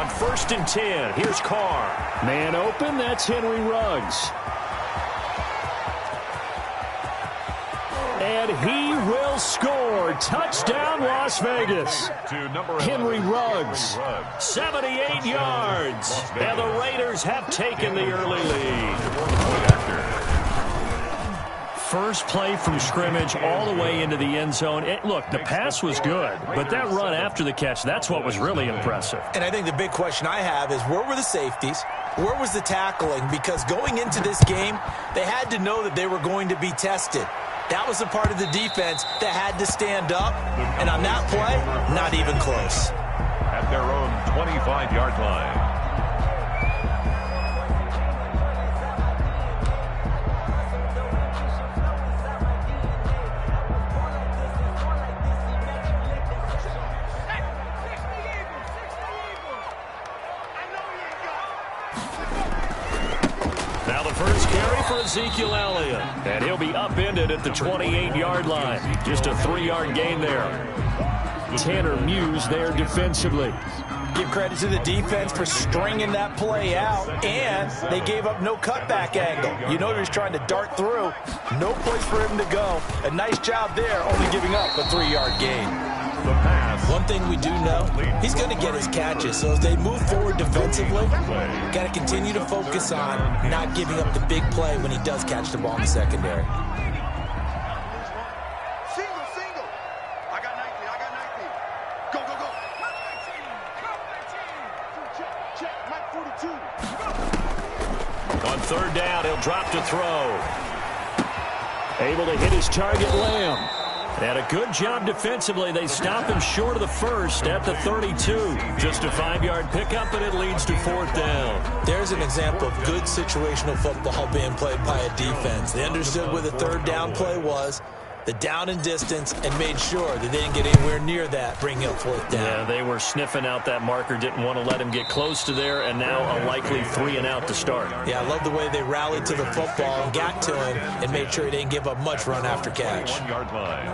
on 1st and 10. Here's Carr. Man open, that's Henry Ruggs. And he will score. Touchdown, Las Vegas. Henry Ruggs, 78 yards. And the Raiders have taken the early lead. First play from scrimmage all the way into the end zone. Look, the pass was good, but that run after the catch, that's what was really impressive. And I think the big question I have is, where were the safeties? Where was the tackling? Because going into this game, they had to know that they were going to be tested. That was a part of the defense that had to stand up. And on that play, not even close. At their own 25-yard line. Now the first carry for Ezekiel Elliott. And he'll be upended at the 28-yard line. Just a 3-yard gain there. Tanner Muse there defensively. Give credit to the defense for stringing that play out, and they gave up no cutback angle. You know he was trying to dart through. No place for him to go. A nice job there, only giving up a 3-yard gain. The pass. One thing we do know, he's going to get his catches. So as they move forward defensively, got to continue to focus on not giving up the big play when he does catch the ball in the secondary. Single. I got 19. Go. Check. Mike 42. On 3rd down, he'll drop to throw. Able to hit his target, Lamb. And a good job defensively. They stop him short of the first at the 32. Just a 5-yard pickup, and it leads to 4th down. There's an example of good situational football being played by a defense. They understood where the 3rd down play was, the down and distance, and made sure that they didn't get anywhere near that, bringing up 4th down. Yeah, they were sniffing out that marker, didn't want to let him get close to there, and now a likely 3 and out to start. Yeah, I love the way they rallied to the football and got to him and made sure he didn't give up much run after catch. 1-yard line.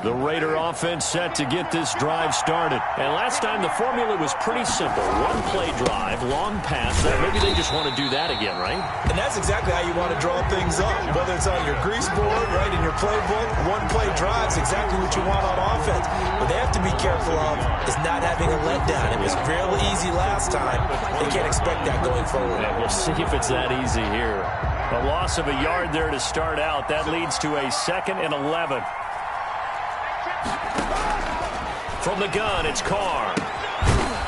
The Raider offense set to get this drive started. And last time the formula was pretty simple. 1-play drive, long pass. Maybe they just want to do that again, right? And that's exactly how you want to draw things up. Whether it's on your grease board, right, in your playbook, 1-play drive is exactly what you want on offense. What they have to be careful of is not having a letdown. It was fairly easy last time. They can't expect that going forward. And we'll see if it's that easy here. A loss of a yard there to start out. That leads to a 2nd and 11. From the gun, it's Carr.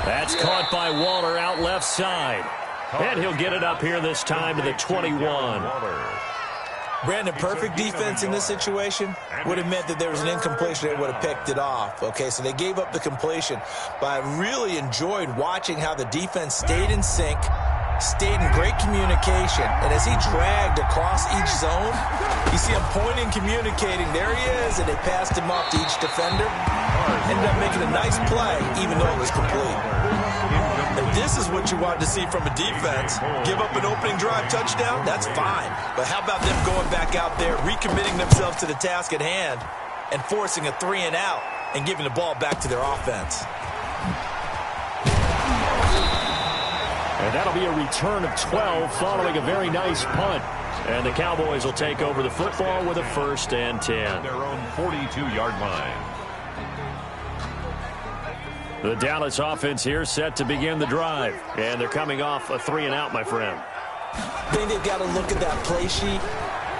That's caught by Waller out left side. And he'll get it up here this time to the 21. Brandon, perfect defense in this situation would have meant that there was an incompletion. They would have picked it off. Okay, so they gave up the completion. But I really enjoyed watching how the defense stayed in sync, stayed in great communication, and as he dragged across each zone, you see him pointing, communicating. There he is, and they passed him off to each defender. Ended up making a nice play, even though it was complete. And this is what you wanted to see from a defense. Give up an opening drive touchdown, that's fine. But how about them going back out there, recommitting themselves to the task at hand, and forcing a 3 and out, and giving the ball back to their offense. And that'll be a return of 12 following a very nice punt. And the Cowboys will take over the football with a 1st and 10. Their own 42-yard line. The Dallas offense here set to begin the drive. And they're coming off a 3 and out, my friend. I think they've got to look at that play sheet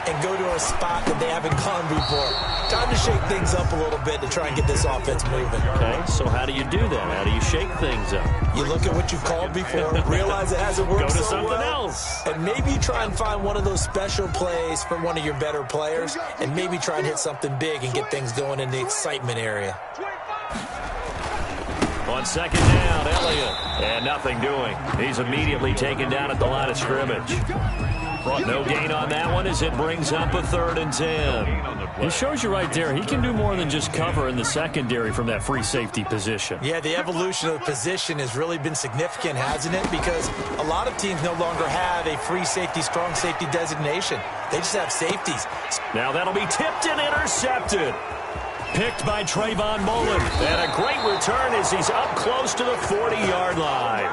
and go to a spot that they haven't gone before. Time to shake things up a little bit to try and get this offense moving. Okay, so how do you do that? How do you shake things up? You look at what you've called before, realize it hasn't worked Go to so something well, else. and maybe try and find one of those special plays for one of your better players, and maybe try and hit something big and get things going in the excitement area. On 2nd down, Elliott. And nothing doing. He's immediately taken down at the line of scrimmage. No gain on that one as it brings up a 3rd and 10. It shows you right there, he can do more than just cover in the secondary from that free safety position. Yeah, the evolution of the position has really been significant, hasn't it? Because a lot of teams no longer have a free safety, strong safety designation. They just have safeties. Now that'll be tipped and intercepted. Picked by Trayvon Mullen. And a great return as he's up close to the 40-yard line.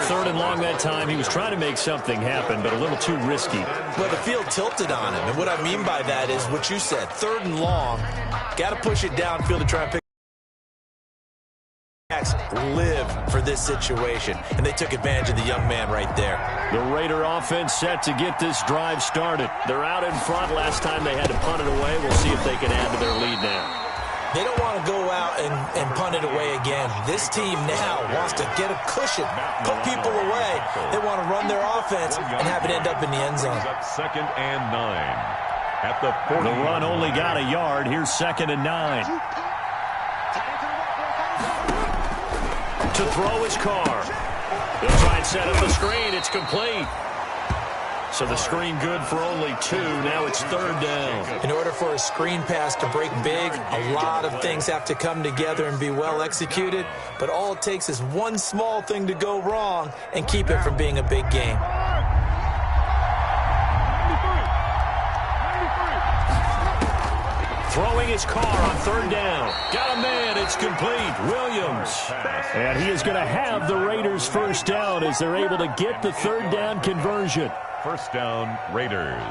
3rd and long that time. He was trying to make something happen, but a little too risky. Well, the field tilted on him. And what I mean by that is what you said. 3rd and long. Got to push it downfield to try and pick. Live for this situation. And they took advantage of the young man right there. The Raider offense set to get this drive started. They're out in front. Last time they had to punt it away. We'll see if they can add to their lead now. They don't want to go out and punt it away again. This team now wants to get a cushion, put people away. They want to run their offense and have it end up in the end zone. 2nd and 9 at the 40. The run only got a yard. Here's 2nd and 9. To throw his car. They'll try and set up the screen. It's complete. So the screen good for only 2. Now it's 3rd down. In order for a screen pass to break big, a lot of things have to come together and be well executed. But all it takes is one small thing to go wrong and keep it from being a big game. Throwing his car on 3rd down. Got a man. It's complete. Williams. And he is going to have the Raiders 1st down as they're able to get the 3rd down conversion. 1st down, Raiders.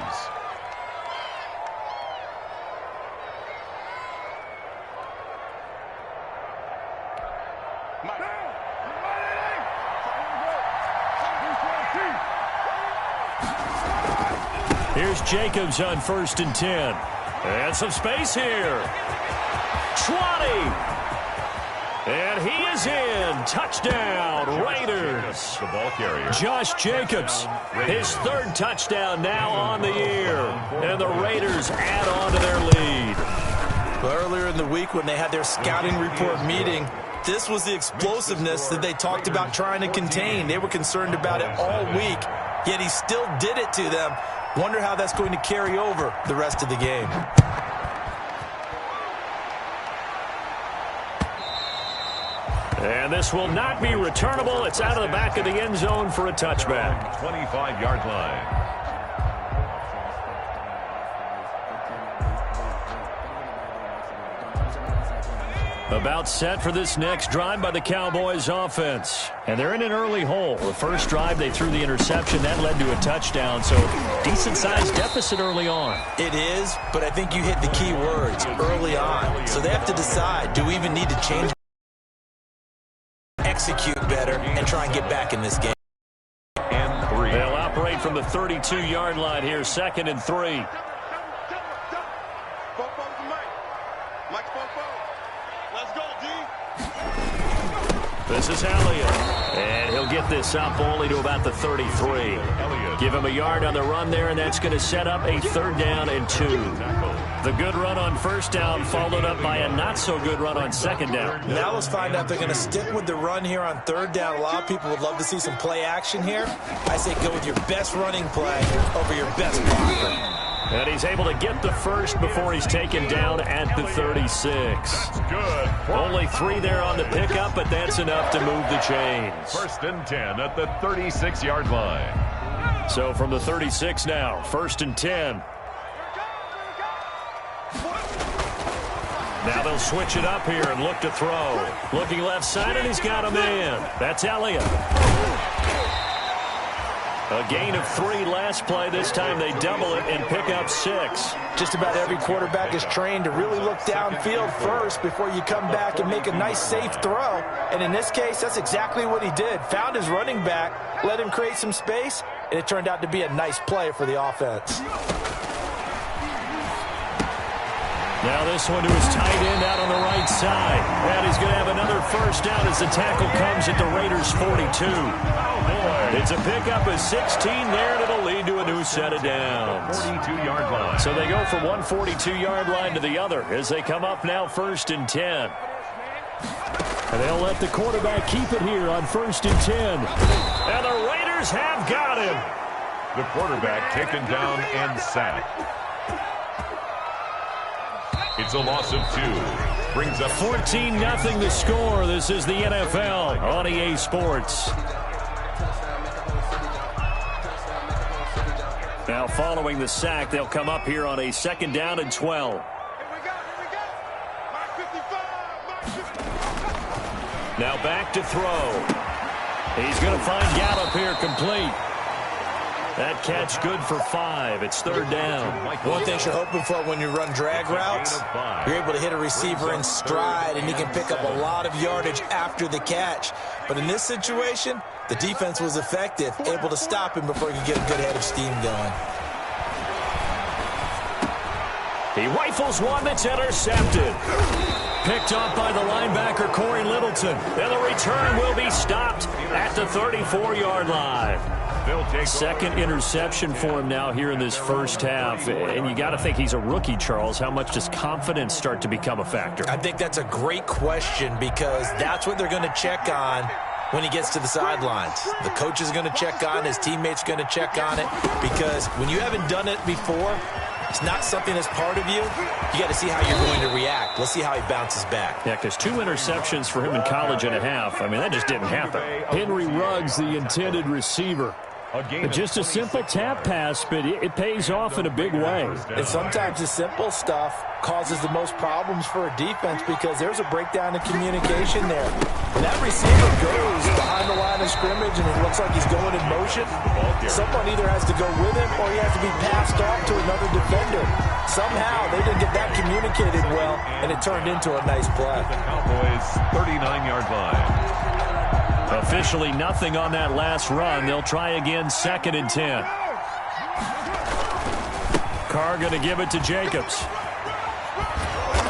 Here's Jacobs on 1st and 10. And some space here. 20. And he is in. Touchdown, Raiders. The ball carrier. Josh Jacobs, his 3rd touchdown now on the year. And the Raiders add on to their lead. Well, earlier in the week when they had their scouting report meeting, this was the explosiveness that they talked about trying to contain. They were concerned about it all week, yet he still did it to them. Wonder how that's going to carry over the rest of the game. And this will not be returnable. It's out of the back of the end zone for a touchback. 25-yard line. About set for this next drive by the Cowboys offense. And they're in an early hole. The first drive, they threw the interception. That led to a touchdown, so decent-sized deficit early on. It is, but I think you hit the key words, early on. So they have to decide, do we even need to change, execute better, and try and get back in this game? And 3. They'll operate from the 32-yard line here, 2nd and 3. This is Elliott, and he'll get this up only to about the 33. Give him a yard on the run there, and that's going to set up a 3rd down and 2. The good run on 1st down followed up by a not-so-good run on 2nd down. Now let's find out if they're going to stick with the run here on 3rd down. A lot of people would love to see some play action here. I say go with your best running play over your best blocker. And he's able to get the first before he's taken down at the 36. Good. Only 3 there on the pickup, but that's enough to move the chains. 1st and 10 at the 36-yard line. So from the 36 now, 1st and 10. Now they'll switch it up here and look to throw. Looking left side, and he's got a man. That's Elliott. A gain of 3 last play. This time they double it and pick up 6. Just about every quarterback is trained to really look downfield first before you come back and make a nice, safe throw. And in this case, that's exactly what he did. Found his running back, let him create some space, and it turned out to be a nice play for the offense. Now this one to his tight end out on the right side. And he's going to have another 1st down as the tackle comes at the Raiders' 42. It's a pickup of 16 there, and it'll lead to a new set of downs. 42-yard line. So they go from one 42-yard line to the other as they come up now 1st and 10. And they'll let the quarterback keep it here on 1st and 10. And the Raiders have got him. The quarterback taken down and sacked. It's a loss of 2. Brings up 14-0 the score. This is the NFL on EA Sports. Now following the sack, they'll come up here on a 2nd down and 12. Here we go. Mark 55. Now back to throw. He's going to find Gallup here complete. That catch good for 5. It's 3rd down. One thing you're hoping for when you run drag routes, you're able to hit a receiver in stride, and he can pick up a lot of yardage after the catch. But in this situation, the defense was effective, able to stop him before he could get a good head of steam going. He rifles one that's intercepted. Picked up by the linebacker, Corey Littleton. And the return will be stopped at the 34-yard line. 2nd interception for him now here in this first half. And you got to think he's a rookie, Charles. How much does confidence start to become a factor? I think that's a great question because that's what they're going to check on when he gets to the sidelines. The coach is going to check on, his teammates are going to check on it, because when you haven't done it before, it's not something that's part of you. You got to see how you're going to react. Let's see how he bounces back. Yeah, because 2 interceptions for him in college and a half. I mean, that just didn't happen. Henry Ruggs, the intended receiver. Just a simple tap pass, but it pays off in a big way. And sometimes the simple stuff causes the most problems for a defense because there's a breakdown in communication there. When that receiver goes behind the line of scrimmage and it looks like he's going in motion, someone either has to go with him or he has to be passed off to another defender. Somehow they didn't get that communicated well, and it turned into a nice play. the Cowboys' 39-yard line. Officially nothing on that last run. They'll try again, 2nd and 10. Carr going to give it to Jacobs.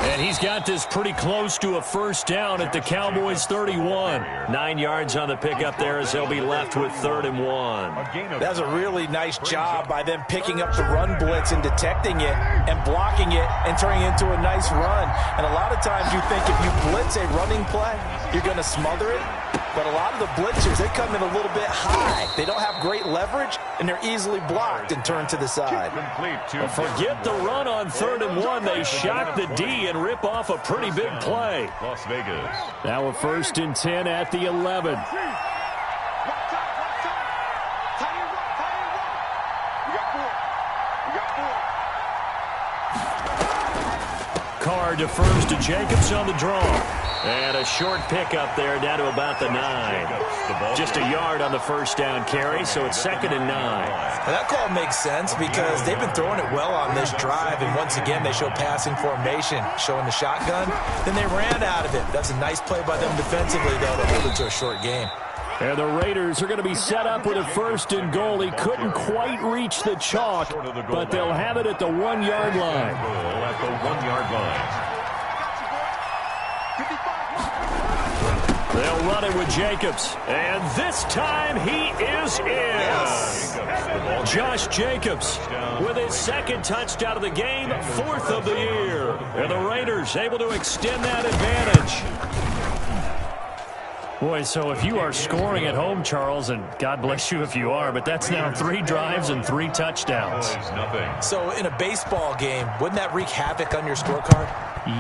And he's got this pretty close to a 1st down at the Cowboys' 31. 9 yards on the pickup there as they'll be left with 3rd and 1. That's a really nice job by them picking up the run blitz and detecting it and blocking it and turning it into a nice run. And a lot of times you think if you blitz a running play, you're going to smother it. But a lot of the blitzers, they come in a little bit high. They don't have great leverage, and they're easily blocked and turned to the side. Forget the run on 3rd and 1. They shock the D and rip off a pretty big play. Las Vegas. Now a 1st and 10 at the 11. Carr defers to Jacobs on the draw. And a short pickup there down to about the 9. Just a yard on the 1st down carry, so it's 2nd and 9. Now that call makes sense because they've been throwing it well on this drive, and once again they show passing formation, showing the shotgun. Then they ran out of it. That's a nice play by them defensively, though, to hold it to a short game. And the Raiders are going to be set up with a 1st and goal. He couldn't quite reach the chalk, but they'll have it at the 1-yard line. At the 1-yard line. They'll run it with Jacobs. And this time he is in. Yes. Josh Jacobs with his 2nd touchdown of the game, 4th of the year. And the Raiders able to extend that advantage. Boy, so if you are scoring at home, Charles, and God bless you if you are, but that's now 3 drives and 3 touchdowns. So in a baseball game, wouldn't that wreak havoc on your scorecard?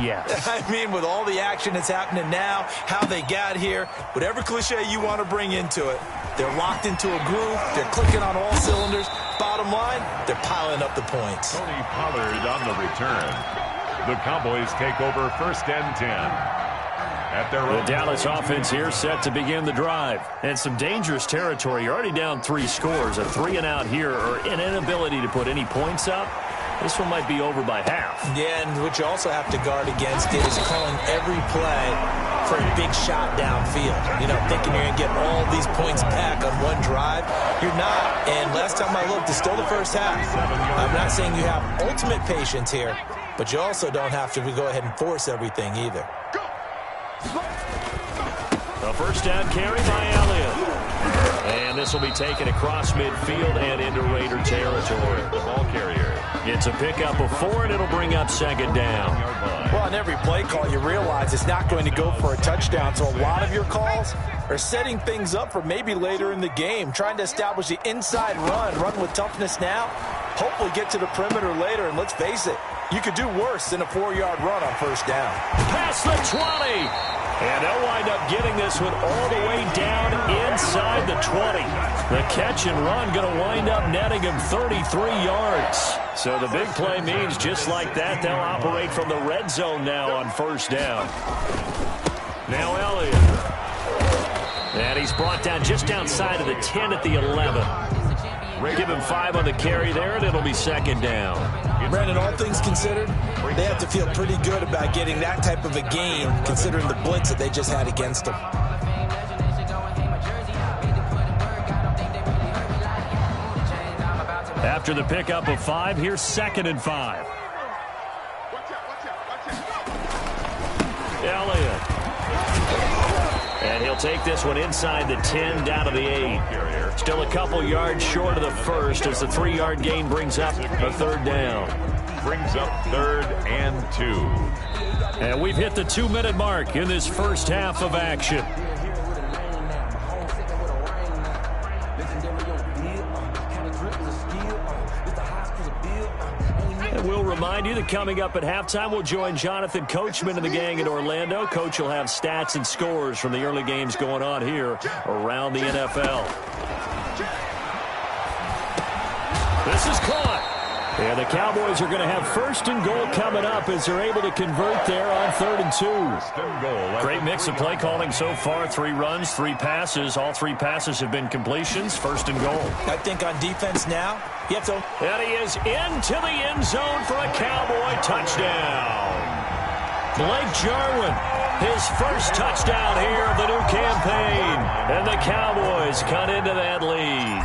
Yes. I mean, with all the action that's happening now, how they got here, whatever cliche you want to bring into it, they're locked into a groove, they're clicking on all cylinders. Bottom line, they're piling up the points. Tony Pollard on the return. The Cowboys take over 1st and 10. The Dallas offense here set to begin the drive. And some dangerous territory. You're already down 3 scores. A 3-and-out here, or an inability to put any points up. This one might be over by half. Yeah, and what you also have to guard against is calling every play for a big shot downfield. You know, thinking you're going to get all these points back on one drive. You're not. And last time I looked, it's still the first half. I'm not saying you have ultimate patience here, but you also don't have to go ahead and force everything either. A 1st down carry by Elliott. And this will be taken across midfield and into Raider territory. The ball carrier. It's a pickup of 4, and it'll bring up 2nd down. Well, on every play call, you realize it's not going to go for a touchdown, so a lot of your calls are setting things up for maybe later in the game, trying to establish the inside run with toughness now, hopefully get to the perimeter later, and let's face it, you could do worse than a 4-yard run on first down. Past the 20. And they'll wind up getting this one all the way down inside the 20. The catch and run going to wind up netting him 33 yards. So the big play means just like that, they'll operate from the red zone now on first down. Now Elliott. And he's brought down just outside of the 10 at the 11. Give him 5 on the carry there, and it'll be second down. Brandon, all things considered, they have to feel pretty good about getting that type of a gain, considering the blitz that they just had against them. After the pickup of 5, here's 2nd and 5. Elliott. And he'll take this one inside the 10, down to the 8. Still a couple yards short of the first as the 3-yard gain brings up a third down. Brings up 3rd and 2. And we've hit the 2-minute mark in this first half of action. And we'll remind you that coming up at halftime, we'll join Jonathan Coachman and the gang in Orlando. Coach will have stats and scores from the early games going on here around the NFL. This is caught. And the Cowboys are going to have 1st and goal coming up as they're able to convert there on 3rd and 2. Great mix of play calling so far. 3 runs, 3 passes. All 3 passes have been completions. 1st and goal. I think on defense now, you have to. And he is into the end zone for a Cowboy touchdown. Blake Jarwin, his first touchdown here of the new campaign. And the Cowboys cut into that lead.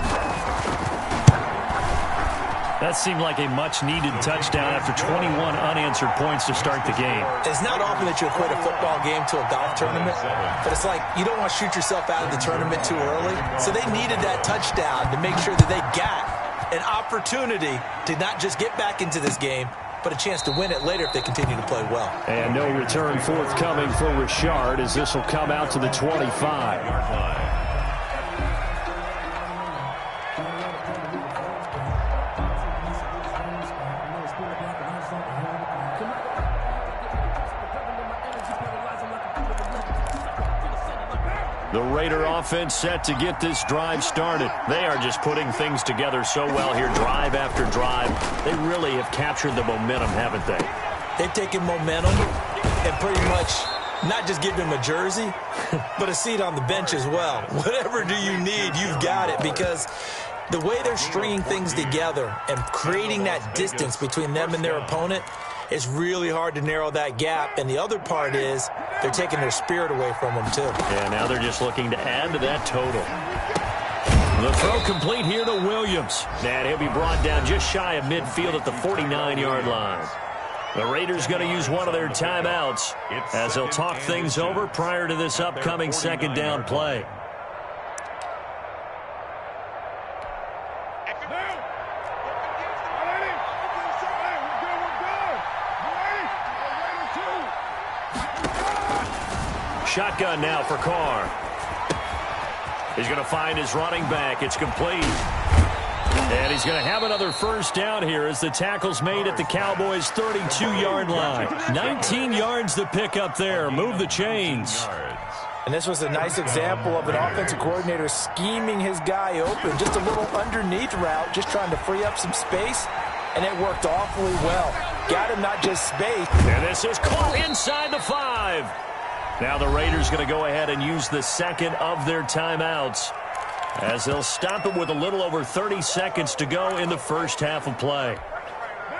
That seemed like a much-needed touchdown after 21 unanswered points to start the game. It's not often that you equate a football game to a golf tournament, but it's like you don't want to shoot yourself out of the tournament too early. So they needed that touchdown to make sure that they got an opportunity to not just get back into this game, but a chance to win it later if they continue to play well. And no return forthcoming for Richard as this will come out to the 25. The Raider offense set to get this drive started. They are just putting things together so well here, drive after drive. They really have captured the momentum, haven't they? They've taken momentum and pretty much not just give him a jersey, but a seat on the bench as well. Whatever do you need, you've got it, because the way they're stringing things together and creating that distance between them and their opponent, it's really hard to narrow that gap. And the other part is they're taking their spirit away from them, too. Yeah, now they're just looking to add to that total. The throw complete here to Williams. And he'll be brought down just shy of midfield at the 49-yard line. The Raiders going to use one of their timeouts as they'll talk things over prior to this upcoming second down play. Shotgun now for Carr. He's going to find his running back. It's complete. And he's going to have another first down here as the tackle's made at the Cowboys' 32-yard line. 19 yards to pick up there. Move the chains. And this was a nice example of an offensive coordinator scheming his guy open. Just a little underneath route, just trying to free up some space. And it worked awfully well. Got him not just space. And this is caught inside the 5. Now the Raiders going to go ahead and use the second of their timeouts as they'll stop it with a little over 30 seconds to go in the first half of play.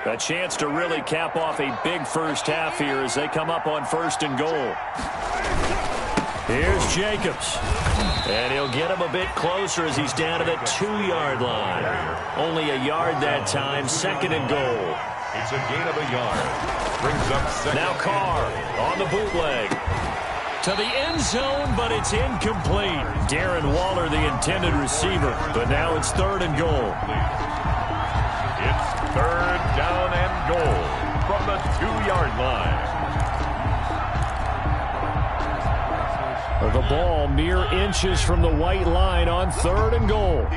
A chance to really cap off a big first half here as they come up on 1st and goal. Here's Jacobs. And he'll get him a bit closer as he's down to the 2-yard line. Only a yard that time, 2nd and goal. It's a gain of a yard. Brings up 2nd. Now Carr on the bootleg. To the end zone, but it's incomplete. Darren Waller, the intended receiver, but now it's 3rd and goal. It's 3rd down and goal from the 2-yard line. The ball mere inches from the white line on 3rd and goal.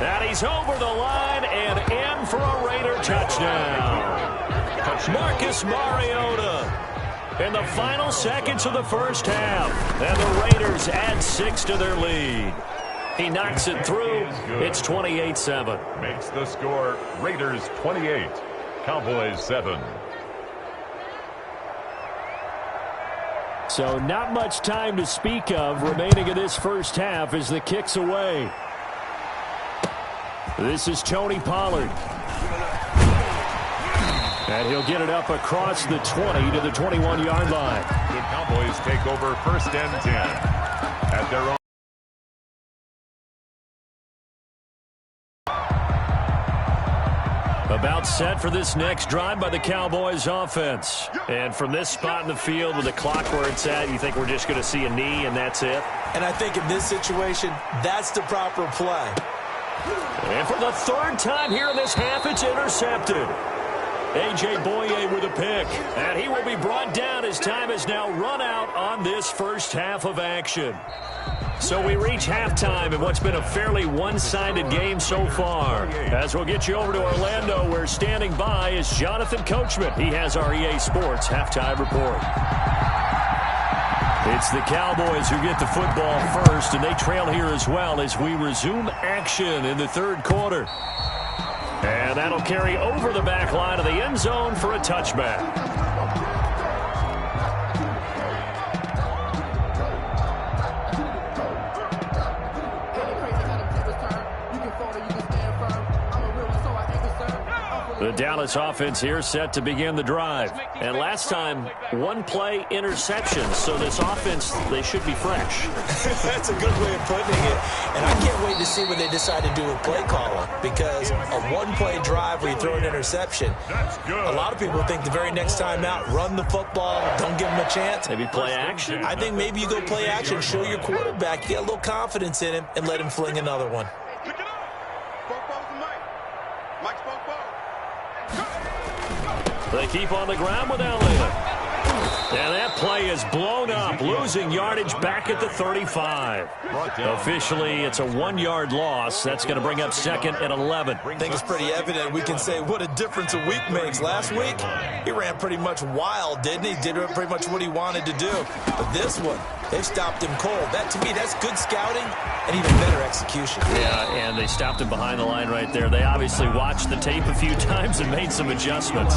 And he's over the line and in for a Raider touchdown. Marcus Mariota in the final seconds of the first half. And the Raiders add 6 to their lead. He knocks it through. It's 28-7. Makes the score Raiders 28, Cowboys 7. So not much time to speak of remaining in this first half as the kick's away. This is Tony Pollard. And he'll get it up across the 20 to the 21-yard line. The Cowboys take over 1st and 10 at their own. About set for this next drive by the Cowboys offense. And from this spot in the field with the clock where it's at, you think we're just going to see a knee and that's it? And I think in this situation, that's the proper play. And for the 3rd time here in this half, it's intercepted. A.J. Boye with a pick. And he will be brought down as time has now run out on this first half of action. So we reach halftime in what's been a fairly one-sided game so far. As we'll get you over to Orlando, where standing by is Jonathan Coachman. He has our EA Sports halftime report. It's the Cowboys who get the football first, and they trail here as well as we resume action in the 3rd quarter. And that'll carry over the back line of the end zone for a touchback. The Dallas offense here set to begin the drive. And last time, 1-play interception. So this offense, they should be fresh. That's a good way of putting it. And I can't wait to see what they decide to do with play calling. Because a 1-play drive where you throw an interception, a lot of people think the very next time out, run the football, don't give them a chance. Maybe play action? I think maybe you go play action, show your quarterback, get a little confidence in him, and let him fling another one. They keep on the ground with Elliott. And that play is blown up, losing yardage back at the 35. Officially, it's a 1-yard loss. That's going to bring up 2nd and 11. I think it's pretty evident. We can say what a difference a week makes. Last week, he ran pretty much wild, didn't he? Did pretty much what he wanted to do. But this one, they've stopped him cold. That, to me, that's good scouting and even better execution. Yeah, and they stopped him behind the line right there. They obviously watched the tape a few times and made some adjustments.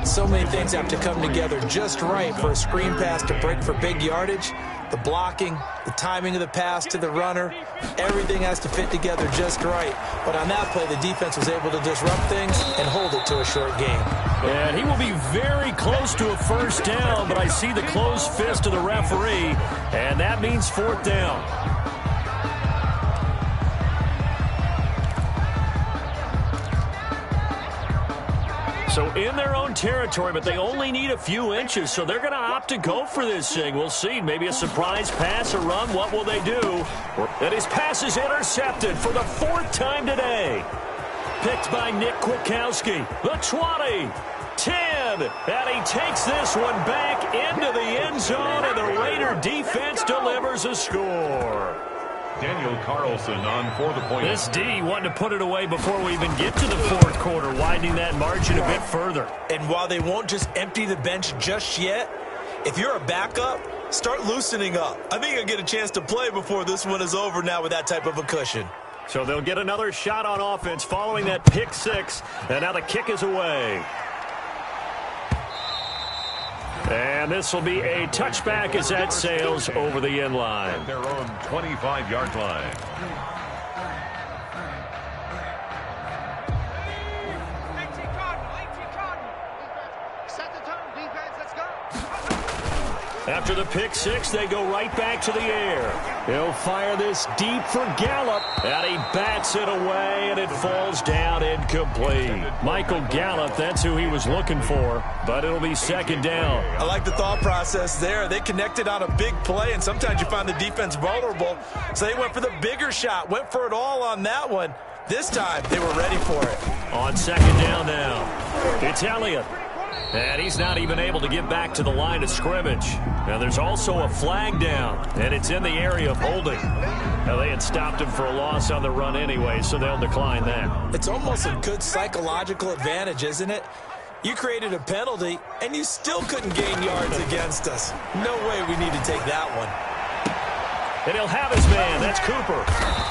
So many things have to come together just right for a screen pass to break for big yardage. The blocking, the timing of the pass to the runner, everything has to fit together just right. But on that play, the defense was able to disrupt things and hold it to a short game. And he will be very close to a 1st down, but I see the closed fist of the referee, and that means 4th down. So in their own territory, but they only need a few inches, so they're going to opt to go for this thing. We'll see. Maybe a surprise pass, a run. What will they do? And his pass is intercepted for the 4th time today. Picked by Nick Kwiatkowski. The 20, 10, and he takes this one back into the end zone, and the Raider defense delivers a score. Daniel Carlson on for the point. This D wanted to put it away before we even get to the 4th quarter, widening that margin a bit further. And while they won't just empty the bench just yet, if you're a backup, start loosening up. I think you'll get a chance to play before this one is over now with that type of a cushion. So they'll get another shot on offense following that pick 6, and now the kick is away. And this will be a touchback as that sails over the end line. At their own 25-yard line. After the pick 6, they go right back to the air. He'll fire this deep for Gallup, and he bats it away, and it falls down incomplete. Michael Gallup, that's who he was looking for, but it'll be 2nd down. I like the thought process there. They connected on a big play, and sometimes you find the defense vulnerable, so they went for the bigger shot, went for it all on that one. This time, they were ready for it. On 2nd down now, it's Elliott. And he's not even able to get back to the line of scrimmage. Now there's also a flag down, and it's in the area of holding. Now they had stopped him for a loss on the run anyway, so they'll decline that. It's almost a good psychological advantage, isn't it? You created a penalty, and you still couldn't gain yards against us. No way we need to take that one. And he'll have his man. That's Cooper.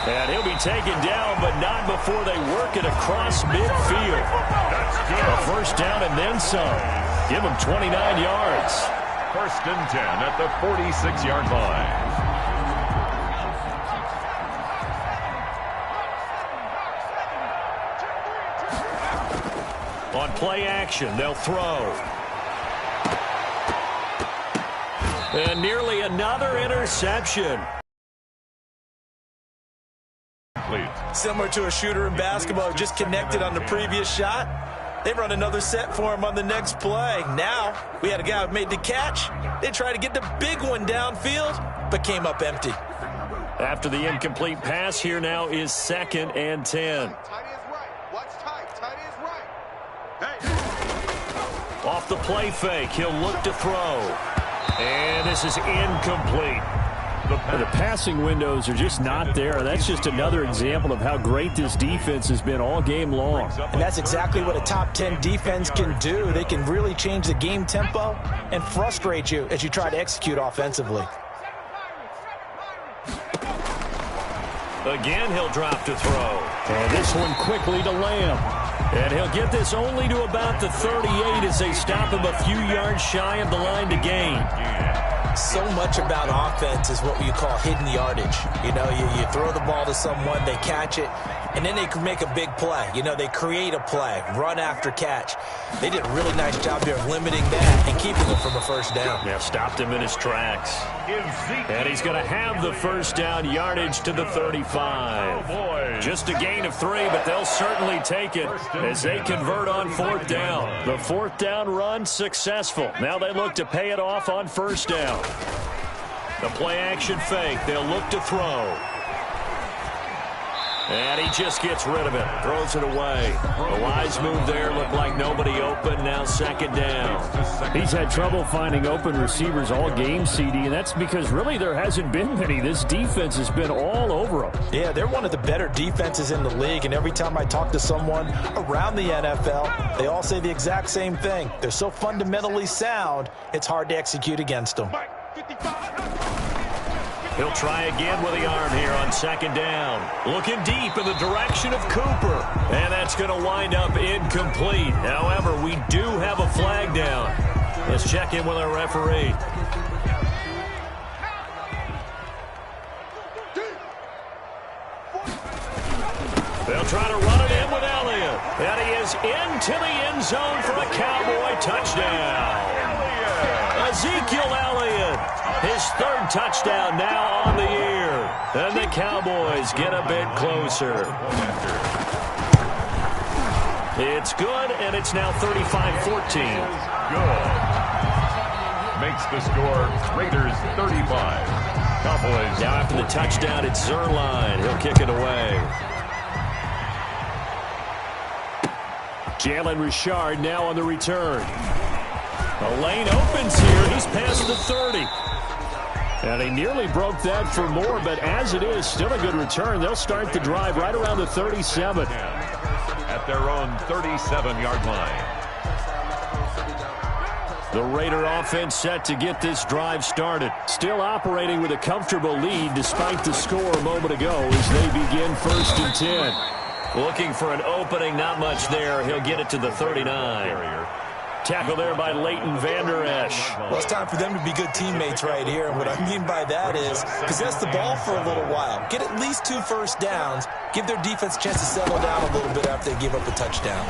And he'll be taken down, but not before they work it across midfield. A first down and then some. Give him 29 yards. First and 10 at the 46-yard line. On play action, they'll throw. And nearly another interception. Similar to a shooter in basketball who just connected on the previous shot. They run another set for him on the next play. Now, we had a guy who made the catch. They tried to get the big one downfield, but came up empty. After the incomplete pass, here now is 2nd and 10. Tight is right. What's tight? Tight is right. Hey. Off the play fake, he'll look to throw. And this is incomplete. The passing windows are just not there. That's just another example of how great this defense has been all game long. And that's exactly what a top 10 defense can do. They can really change the game tempo and frustrate you as you try to execute offensively. Again, he'll drop to throw. And this one quickly to Lamb. And he'll get this only to about the 38 as they stop him a few yards shy of the line to gain. So much about offense is what you call hidden yardage. You know, you throw the ball to someone, they catch it, and then they can make a big play. You know, they create a play, run after catch. They did a really nice job here of limiting that and keeping him from a first down. Yeah, stopped him in his tracks. And he's going to have the first down, yardage to the 35. Just a gain of 3, but they'll certainly take it as they convert on 4th down. The 4th down run successful. Now they look to pay it off on 1st down. The play action fake. They'll look to throw. And he just gets rid of it. Throws it away. A wise move there. Looked like nobody open. Now 2nd down. He's had trouble finding open receivers all game, CD, and that's because really there hasn't been many. This defense has been all over them. Yeah, they're one of the better defenses in the league, and every time I talk to someone around the NFL, they all say the exact same thing. They're so fundamentally sound, it's hard to execute against them. He'll try again with the arm here on 2nd down. Looking deep in the direction of Cooper. And that's going to wind up incomplete. However, we do have a flag down. Let's check in with our referee. They'll try to run it in with Elliott. And he is into the end zone for a Cowboy touchdown. Ezekiel Elliott, his 3rd touchdown now on the year. And the Cowboys get a bit closer. It's good, and it's now 35-14. Good. Makes the score Raiders 35. Cowboys. Now after the touchdown, it's Zerline. He'll kick it away. Jalen Richard now on the return. The lane opens here. He's past the 30. And he nearly broke that for more, but as it is, still a good return. They'll start the drive right around the 37. At their own 37-yard line. The Raider offense set to get this drive started. Still operating with a comfortable lead despite the score a moment ago as they begin 1st and 10. Looking for an opening, not much there. He'll get it to the 39. Tackle there by Leighton Vander Esch. Well, it's time for them to be good teammates right here. And what I mean by that is possess the ball for a little while. Get at least 2 first downs. Give their defense a chance to settle down a little bit after they give up a touchdown.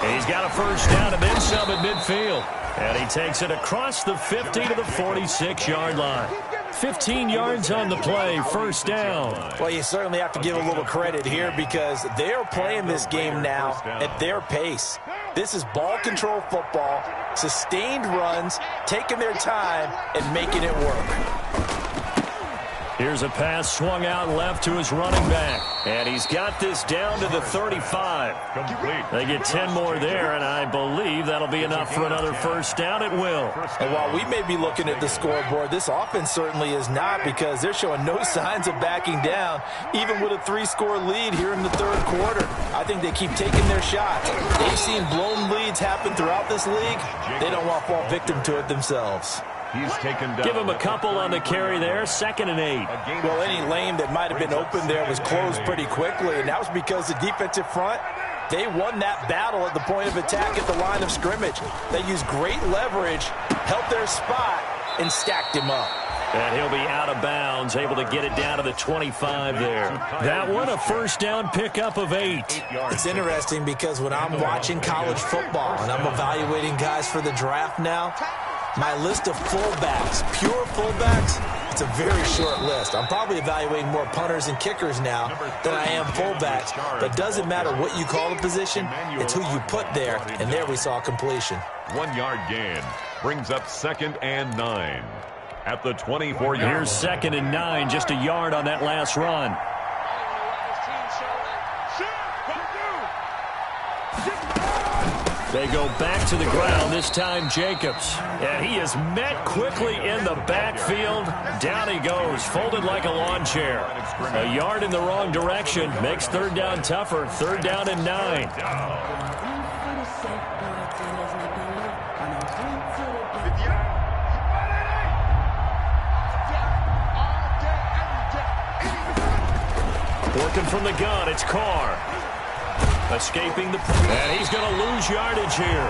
And he's got a first down and then some at midfield. And he takes it across the 50 to the 46-yard line. 15 yards on the play, first down. Well, you certainly have to give a little credit here because they're playing this game now at their pace. This is ball control football, sustained runs, taking their time, and making it work. Here's a pass swung out left to his running back. And he's got this down to the 35. Complete. They get 10 more there, and I believe that'll be enough for another first down. It will. And while we may be looking at the scoreboard, this offense certainly is not, because they're showing no signs of backing down, even with a 3-score lead here in the third quarter. I think they keep taking their shots. They've seen blown leads happen throughout this league. They don't want to fall victim to it themselves. He's taken down. Give him a couple on the carry there. 2nd and 8. Well, any lane that might have been open there was closed pretty quickly, and that was because the defensive front, they won that battle at the point of attack at the line of scrimmage. They used great leverage, held their spot, and stacked him up. And he'll be out of bounds, able to get it down to the 25 there. That one, a first down pickup of 8. It's interesting because when I'm watching college football and I'm evaluating guys for the draft now, my list of fullbacks, pure fullbacks, it's a very short list. I'm probably evaluating more punters and kickers now than I am fullbacks. But it doesn't matter what you call the position, it's who you put there. And there we saw completion. 1-yard gain brings up 2nd and 9 at the 24-yard line. Here's 2nd and 9, just a yard on that last run. They go back to the ground, this time Jacobs. And he is met quickly in the backfield. Down he goes, folded like a lawn chair. A yard in the wrong direction makes 3rd down tougher. 3rd down and 9. Working from the gun, it's Carr. Escaping the... And he's going to lose yardage here.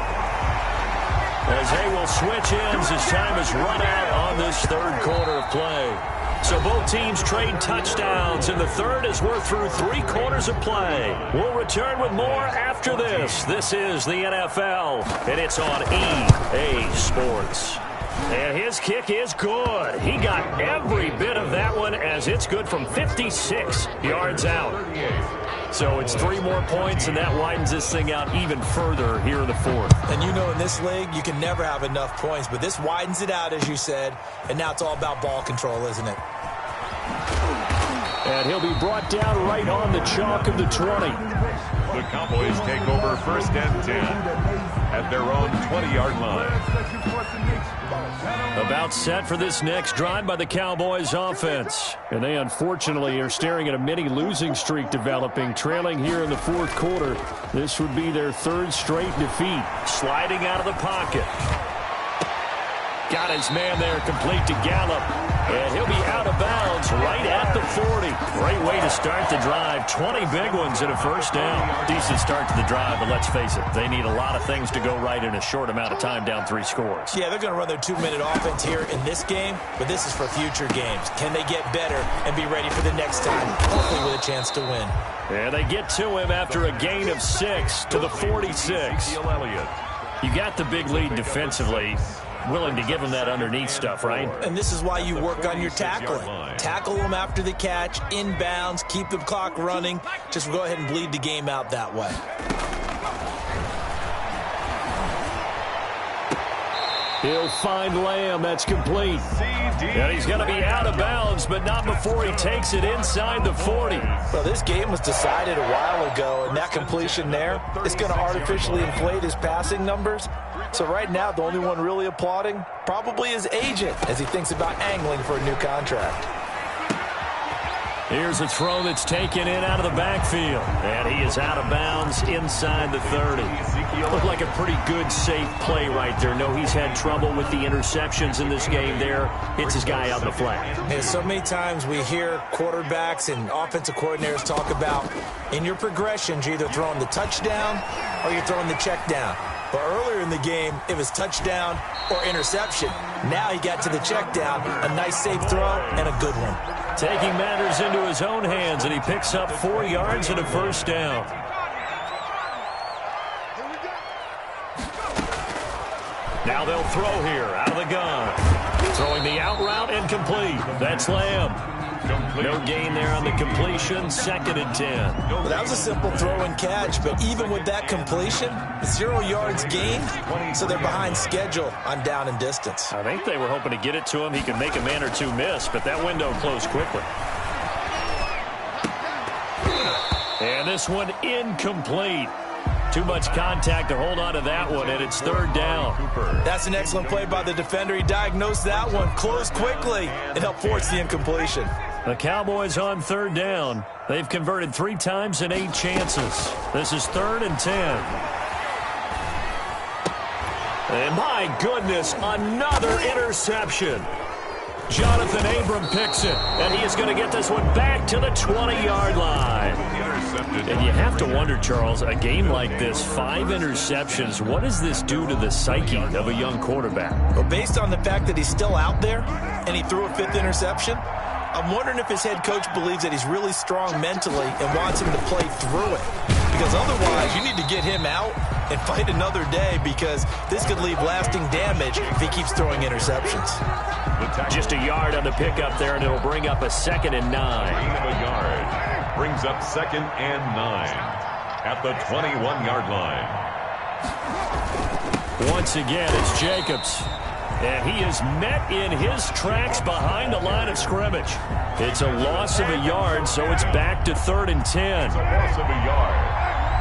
As they will switch ends as time is run out on this third quarter of play. So both teams trade touchdowns, and the third as we're through 3 quarters of play. We'll return with more after this. This is the NFL, and it's on EA Sports. And his kick is good. He got every bit of that one, as it's good from 56 yards out. So it's 3 more points, and that widens this thing out even further here in the fourth. And you know, in this league, you can never have enough points, but this widens it out, as you said, and now it's all about ball control, isn't it? And he'll be brought down right on the chalk of the 20. The Cowboys take over 1st and 10 at their own 20-yard line. About set for this next drive by the Cowboys offense. And they unfortunately are staring at a mini losing streak developing, trailing here in the fourth quarter. This would be their 3rd straight defeat. Sliding out of the pocket. Got his man there, complete to Gallup. And he'll be out of bounds right at the 40. Great way to start the drive. 20 big ones and a first down. Decent start to the drive, but let's face it, they need a lot of things to go right in a short amount of time, down 3 scores. Yeah, they're going to run their 2-minute offense here in this game, but this is for future games. Can they get better and be ready for the next time, hopefully with a chance to win? And they get to him after a gain of 6 to the 46. You got the big lead defensively. Willing to give him that underneath stuff, right? And this is why you work on your tackling. Tackle them after the catch, inbounds, keep the clock running. Just go ahead and bleed the game out that way. He'll find Lamb. That's complete. And he's going to be out of bounds, but not before he takes it inside the 40. Well, this game was decided a while ago, and that completion there is going to artificially inflate his passing numbers. So right now, the only one really applauding probably his agent as he thinks about angling for a new contract. Here's a throw that's taken in out of the backfield. And he is out of bounds inside the 30. Looked like a pretty good, safe play right there. No, he's had trouble with the interceptions in this game there. Hits his guy out in the flat. And so many times we hear quarterbacks and offensive coordinators talk about in your progressions, you're either throwing the touchdown or you're throwing the check down. But earlier in the game, it was touchdown or interception. Now he got to the check down, a nice safe throw, and a good one. Taking matters into his own hands, and he picks up 4 yards and a first down. Now they'll throw here out of the gun. Throwing the out route incomplete. That's Lamb. No gain there on the completion, 2nd and 10. Well, that was a simple throw and catch, but even with that completion, 0 yards gained, so they're behind schedule on down and distance. I think they were hoping to get it to him. He could make a man or two miss, but that window closed quickly. And this one incomplete. Too much contact to hold on to that one, and it's 3rd down. That's an excellent play by the defender. He diagnosed that one, closed quickly, and helped force the incompletion. The Cowboys on 3rd down. They've converted 3 times in 8 chances. This is 3rd and 10. And my goodness, another interception. Jonathan Abram picks it, and he is going to get this one back to the 20-yard line. And you have to wonder, Charles, a game like this, 5 interceptions, what does this do to the psyche of a young quarterback? Well, based on the fact that he's still out there and he threw a 5th interception, I'm wondering if his head coach believes that he's really strong mentally and wants him to play through it. Because otherwise, you need to get him out and fight another day, because this could leave lasting damage if he keeps throwing interceptions. Just a yard on the pickup there, and it'll bring up a 2nd and 9. A yard. Brings up 2nd and 9 at the 21-yard line. Once again, it's Jacobs. And he is met in his tracks behind the line of scrimmage. It's a loss of a yard, so it's back to 3rd and 10. It's a loss of a yard,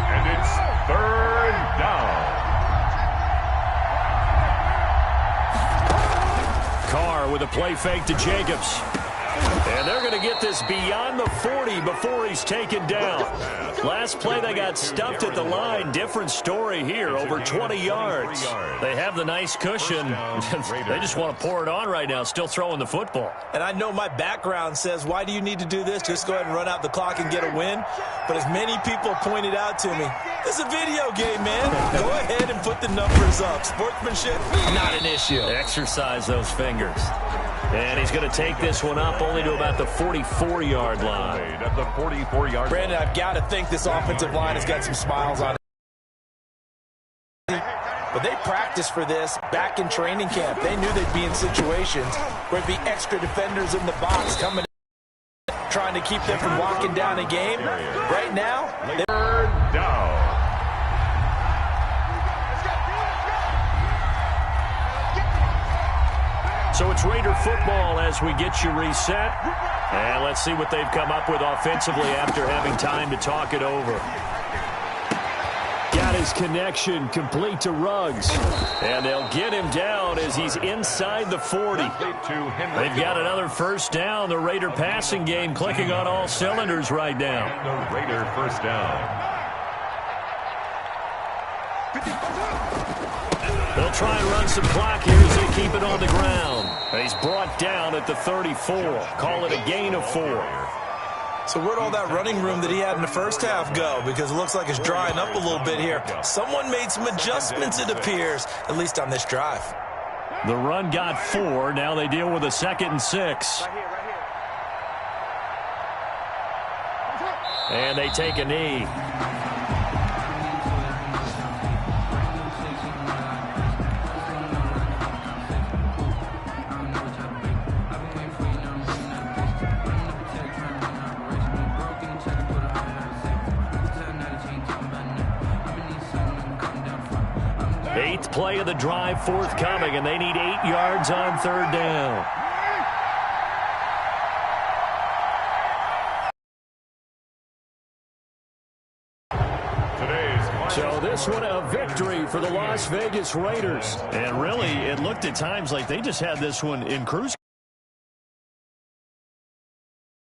and it's 3rd down. Carr with a play fake to Jacobs. And they're going to get this beyond the 40 before he's taken down. Last play, they got stuffed at the line. Different story here, over 20 yards. They have the nice cushion. They just want to pour it on right now, still throwing the football. And I know my background says, why do you need to do this? Just go ahead and run out the clock and get a win. But as many people pointed out to me, this is a video game, man. Go ahead and put the numbers up. Sportsmanship, not an issue. Exercise those fingers. And he's going to take this one up only to about the 44-yard line. At the 44-yard line. Brandon, I've got to think this offensive line has got some smiles on it. But they practiced for this back in training camp. They knew they'd be in situations where there'd be extra defenders in the box coming in, trying to keep them from walking down a game. Right now, they're 3rd down. So it's Raider football as we get you reset. And let's see what they've come up with offensively after having time to talk it over. Got his connection complete to Ruggs. And they'll get him down as he's inside the 40. They've got another 1st down. The Raider passing game clicking on all cylinders right now. The Raider 1st down. They'll try and run some clock here as they keep it on the ground. He's brought down at the 34. Call it a gain of 4. So where'd all that running room that he had in the first half go? Because it looks like it's drying up a little bit here. Someone made some adjustments, it appears, at least on this drive. The run got 4. Now they deal with a 2nd and 6. And they take a knee. Eighth play of the drive forthcoming, and they need 8 yards on 3rd down. So this one a victory for the Las Vegas Raiders. And really, it looked at times like they just had this one in cruise